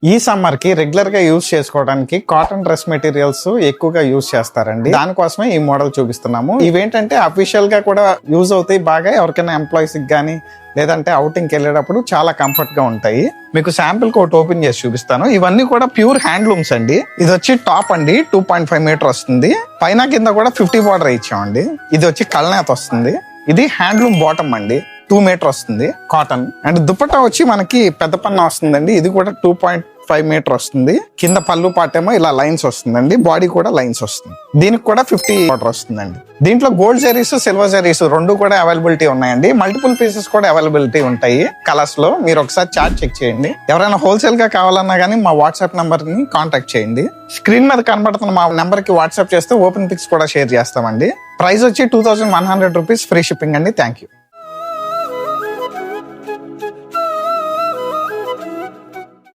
ఈ సమ్మర్ కి రెగ్యులర్ గా యూజ్ చేసుకోవడానికి కాటన్ డ్రెస్ మెటీరియల్స్ ఎక్కువగా యూజ్ చేస్తారండి. దానికోసమే ఈ మోడల్ చూపిస్తున్నాము. ఇవేంటంటే అఫీషియల్ గా కూడా యూజ్ అవుతాయి బాగా. ఎవరికైనా ఎంప్లాయీస్ కి గానీ లేదంటే అవుటింగ్ కి వెళ్ళేటప్పుడు చాలా కంఫర్ట్ గా ఉంటాయి. మీకు శాంపిల్ కోట్ ఓపెన్ చేసి చూపిస్తాను. ఇవన్నీ కూడా ప్యూర్ హ్యాండ్లూమ్స్ అండి. ఇది వచ్చి టాప్ అండి 2.5 మీటర్ వస్తుంది. పైన కింద కూడా 50 బార్డర్ ఇచ్చామండి. ఇది వచ్చి కల్నేత వస్తుంది. ఇది హ్యాండ్లూమ్ బాటమ్ అండి, 2 మీటర్ వస్తుంది కాటన్. అండ్ దుపట్టా వచ్చి మనకి పెద్ద పన్నా వస్తుందండి. ఇది కూడా 2.5 మీటర్ వస్తుంది. కింద పళ్ళు పాటేమో ఇలా లైన్స్ వస్తుందండి, బాడీ కూడా లైన్స్ వస్తుంది. దీనికి కూడా 50 బార్డర్ వస్తుందండి. దీంట్లో గోల్డ్ జరీస్, సిల్వర్ జరీస్ రెండు కూడా అవైలబిలిటీ ఉన్నాయండి. మల్టిపుల్ పీసెస్ కూడా అవైలబిలిటీ ఉంటాయి కలర్స్ లో. మీరు ఒకసారి చార్ట్ చెక్ చేయండి. ఎవరైనా హోల్సేల్ గా కావాలన్నా గానీ మా వాట్సాప్ నంబర్ ని కాంటాక్ట్ చేయండి. స్క్రీన్ మీద కనబడుతున్న మా నెంబర్ కి వాట్సాప్ చేస్తే ఓపెన్ పిక్స్ కూడా షేర్ చేస్తామండి. ప్రైస్ వచ్చి 2100 రూపీస్, ఫ్రీ షిప్పింగ్ అండి. Thank you.